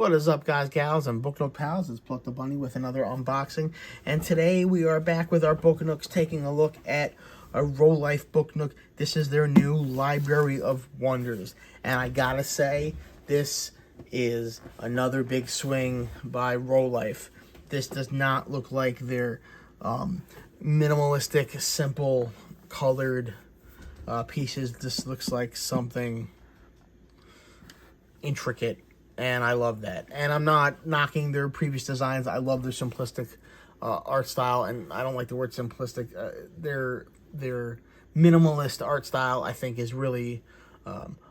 What is up, guys, gals, and Booknook pals? It's Pluck the Bunny with another unboxing, and today we are back with our Booknooks, taking a look at a Rolife Booknook. This is their new Library of Wonders, and I gotta say, this is another big swing by Rolife. This does not look like their minimalistic, simple, colored pieces. This looks like something intricate, and I love that. And I'm not knocking their previous designs. I love their simplistic art style, and I don't like the word simplistic. Their minimalist art style, I think, is really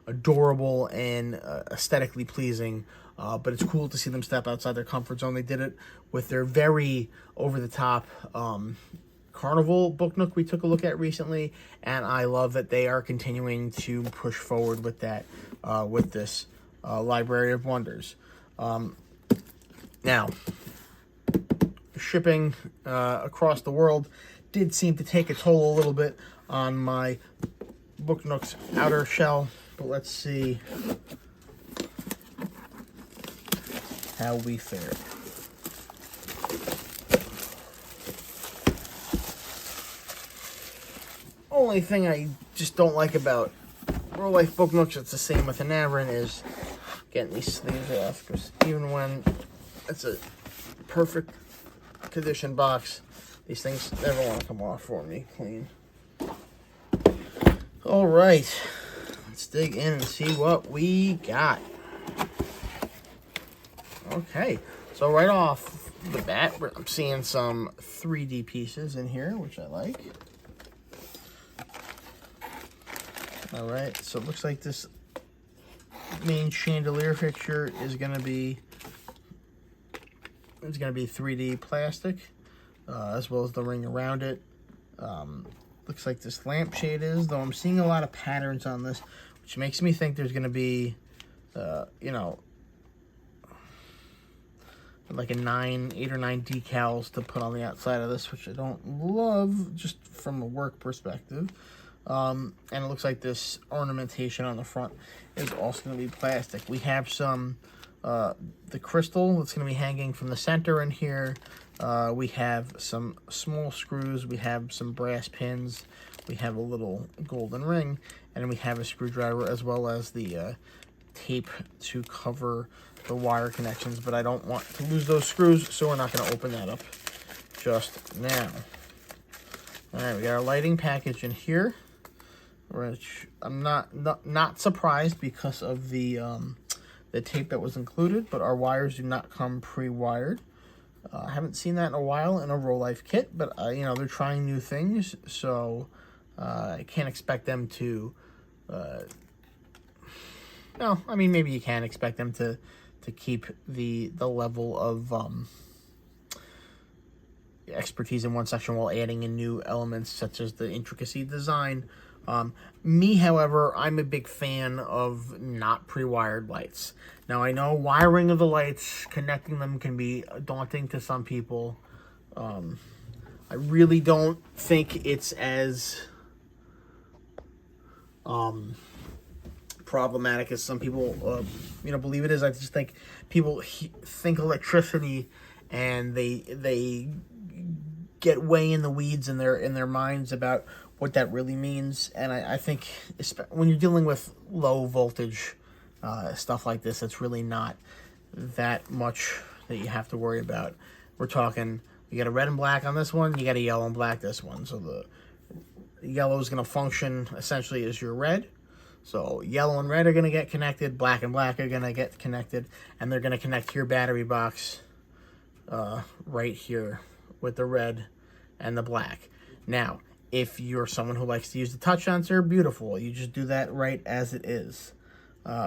adorable and aesthetically pleasing. But it's cool to see them step outside their comfort zone. They did it with their very over-the-top Carnival Booknook we took a look at recently, and I love that they are continuing to push forward with that, with this Library of Wonders. Now, shipping across the world did seem to take a toll a little bit on my Booknook's outer shell, but let's see how we fared. Only thing I just don't like about Rolife Booknooks, it's the same with an Averin, is getting these sleeves off, because even when it's a perfect condition box, these things never want to come off for me clean. All right, let's dig in and see what we got. Okay, so right off the bat, I'm seeing some 3D pieces in here, which I like. All right, so it looks like this main chandelier fixture is gonna be 3D plastic, as well as the ring around it. Looks like this lampshade is, though I'm seeing a lot of patterns on this, which makes me think there's gonna be, you know, like 8 or 9 decals to put on the outside of this, which I don't love just from a work perspective. And it looks like this ornamentation on the front is also going to be plastic. We have some, the crystal that's going to be hanging from the center in here. We have some small screws. We have some brass pins. We have a little golden ring. And then we have a screwdriver, as well as the tape to cover the wire connections. But I don't want to lose those screws, so we're not going to open that up just now. All right, we got our lighting package in here, which I'm not surprised because of the tape that was included, but our wires do not come pre-wired. I haven't seen that in a while in a Rolife kit, but you know, they're trying new things, so I can't expect them to. No, I mean, maybe you can expect them to keep the level of expertise in one section while adding in new elements such as the intricacy design. Me, however, I'm a big fan of not pre-wired lights. Now, I know wiring of the lights, connecting them can be daunting to some people. I really don't think it's as problematic as some people, you know, believe it is. I just think people think electricity, and they get way in the weeds in their minds about what that really means. And I think when you're dealing with low voltage stuff like this, it's really not that much that you have to worry about. We're talking, you got a red and black on this one, you got a yellow and black this one. So the yellow is going to function essentially as your red. So yellow and red are going to get connected, black and black are going to get connected, and they're going to connect to your battery box right here with the red and the black. Now, if you're someone who likes to use the touch sensor, beautiful. You just do that right as it is.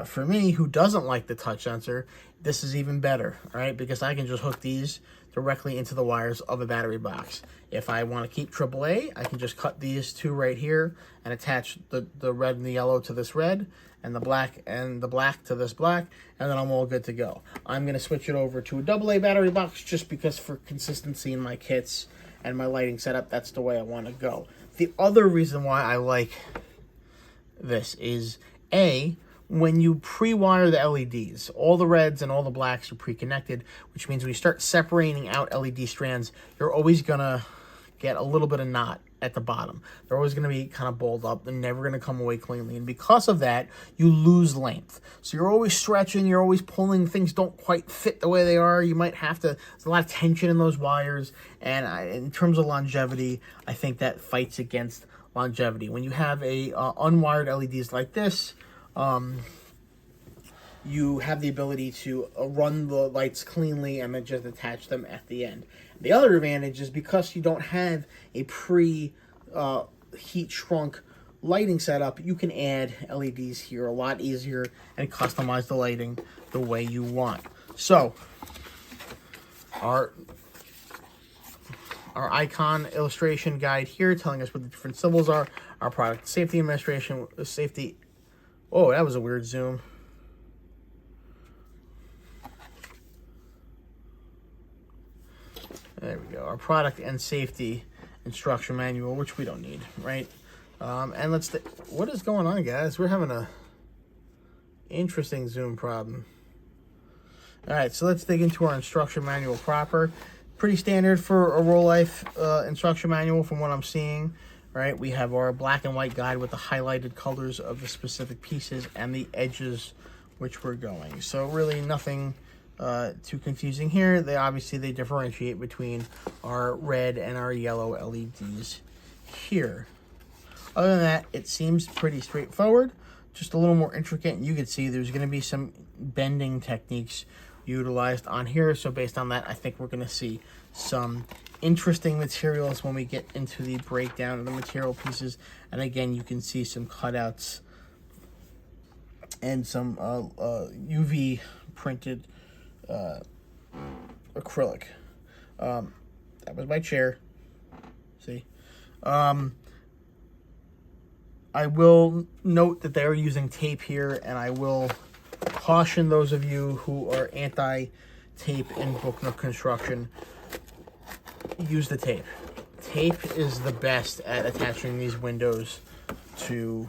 For me, who doesn't like the touch sensor, this is even better, all right? Because I can just hook these directly into the wires of a battery box. If I want to keep AAA, I can just cut these two right here and attach the red and the yellow to this red, and the black to this black, and then I'm all good to go. I'm going to switch it over to a AA battery box just because for consistency in my kits and my lighting setup, that's the way I want to go. The other reason why I like this is, A, when you pre-wire the LEDs, all the reds and all the blacks are pre-connected, which means when you start separating out LED strands, you're always going to get a little bit of knot at the bottom. They're always going to be kind of balled up. They're never going to come away cleanly. And because of that, you lose length. So you're always stretching. You're always pulling. Things don't quite fit the way they are. You might have to, there's a lot of tension in those wires. And in terms of longevity, I think that fights against longevity. When you have a unwired LEDs like this, you have the ability to run the lights cleanly and then just attach them at the end. The other advantage is because you don't have a heat shrunk lighting setup, you can add LEDs here a lot easier and customize the lighting the way you want. So our icon illustration guide here telling us what the different symbols are. Our product safety administration, safety. Oh, that was a weird zoom. There we go. Our product and safety instruction manual, which we don't need, right? And what is going on, guys? We're having a interesting zoom problem. All right, so let's dig into our instruction manual proper. Pretty standard for a Rolife instruction manual from what I'm seeing, right? We have our black and white guide with the highlighted colors of the specific pieces and the edges which we're going. So really nothing too confusing here. They differentiate between our red and our yellow LEDs here. Other than that, it seems pretty straightforward, just a little more intricate. And you can see there's going to be some bending techniques utilized on here. So based on that, I think we're going to see some interesting materials when we get into the breakdown of the material pieces. And again, you can see some cutouts and some UV printed acrylic. That was my chair. See? I will note that they're using tape here, and I will caution those of you who are anti-tape in Booknook construction, use the tape. Tape is the best at attaching these windows to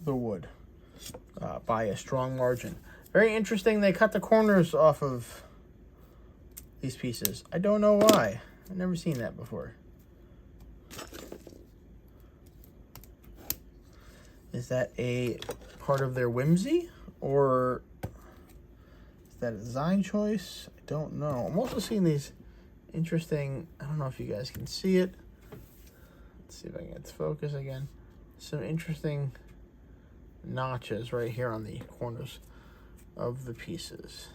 the wood by a strong margin. Very interesting, they cut the corners off of these pieces. I don't know why. I've never seen that before. Is that a part of their whimsy? Or is that a design choice? I don't know. I'm also seeing these interesting, I don't know if you guys can see it. Let's see if I can get to focus again. Some interesting notches right here on the corners of the pieces.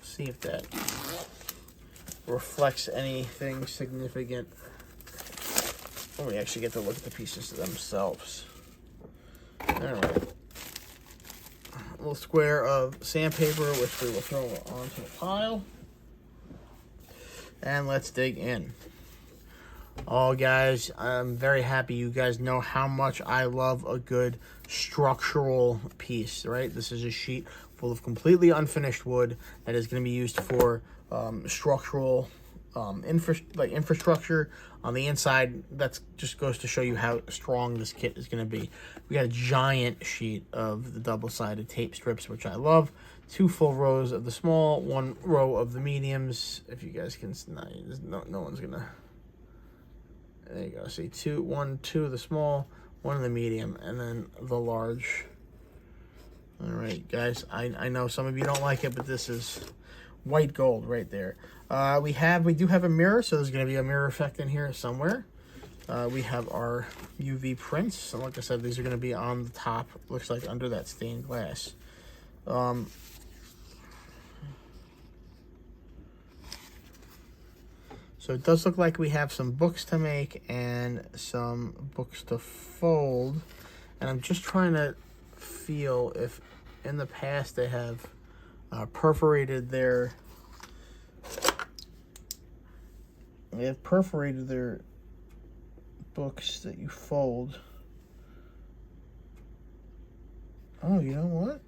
See if that reflects anything significant when we actually get to look at the pieces themselves. Alright. A little square of sandpaper, which we will throw onto the pile. And let's dig in. Oh, guys, I'm very happy you guys know how much I love a good structural piece, right? This is a sheet full of completely unfinished wood that is going to be used for structural infrastructure on the inside. That just goes to show you how strong this kit is going to be. We got a giant sheet of the double-sided tape strips, which I love. 2 full rows of the small, 1 row of the mediums. If you guys can, no one's gonna. There you go. See, 2 of the small, 1 of the medium, and then the large. All right, guys. I know some of you don't like it, but this is white gold right there. We do have a mirror, so there's going to be a mirror effect in here somewhere. We have our UV prints. So like I said, these are going to be on the top. Looks like under that stained glass. So it does look like we have some books to make and some books to fold. And I'm just trying to feel if in the past they have perforated their books that you fold. Oh, you know what?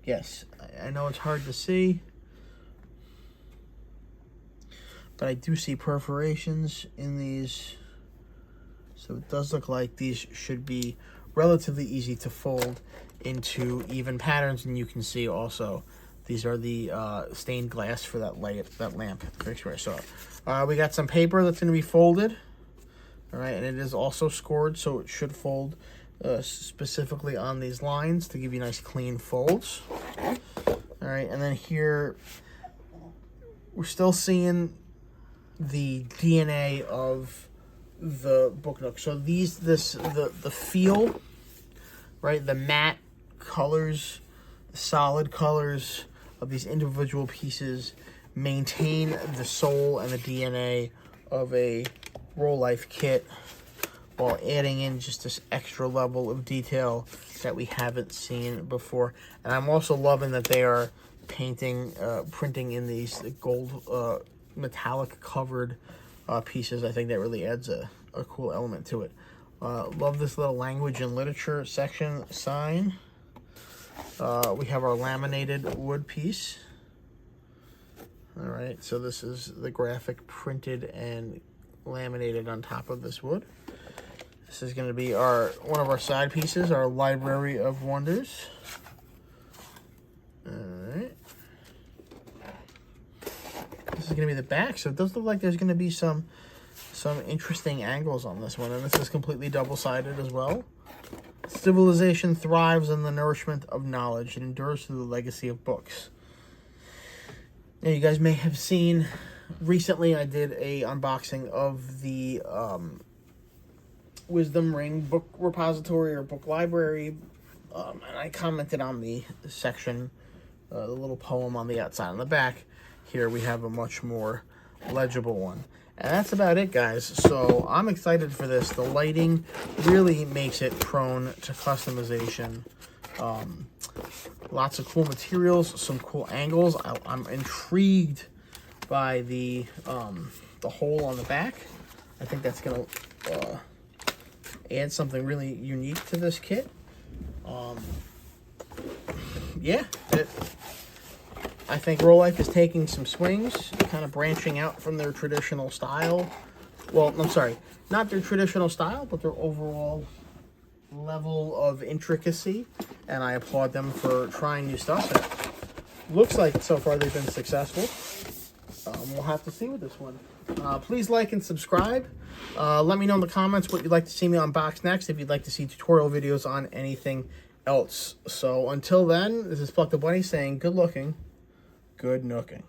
Yes, I know it's hard to see, but I do see perforations in these. So it does look like these should be relatively easy to fold into even patterns. And you can see also these are the stained glass for that lamp fixture. So we got some paper that's going to be folded. All right, and it is also scored, so it should fold specifically on these lines to give you nice clean folds. All right, and then here we're still seeing the DNA of the Booknook. So the feel, right? The matte colors, the solid colors of these individual pieces maintain the soul and the DNA of a Rolife kit, while adding in just this extra level of detail that we haven't seen before. And I'm also loving that they are printing in these gold metallic covered pieces. I think that really adds a cool element to it. Love this little language and literature section sign. We have our laminated wood piece. All right, so this is the graphic printed and laminated on top of this wood. This is going to be one of our side pieces, our Library of Wonders. All right. This is going to be the back, so it does look like there's going to be some interesting angles on this one, and this is completely double-sided as well. Civilization thrives on the nourishment of knowledge. It endures through the legacy of books. Now, you guys may have seen recently I did a unboxing of the Wisdom Ring book repository or book library, and I commented on the section, the little poem on the outside. On the back here we have a much more legible one. And that's about it, guys. So I'm excited for this. The lighting really makes it prone to customization. Lots of cool materials, some cool angles. I'm intrigued by the hole on the back. I think that's gonna add something really unique to this kit. Yeah, I think Rolife is taking some swings, kind of branching out from their traditional style. Well, I'm sorry, not their traditional style, but their overall level of intricacy. And I applaud them for trying new stuff. It looks like so far they've been successful. We'll have to see with this one. Please like and subscribe. Let me know in the comments what you'd like to see me unbox next, if you'd like to see tutorial videos on anything else. So until then, this is Pluck the Bunny saying good looking, good nooking.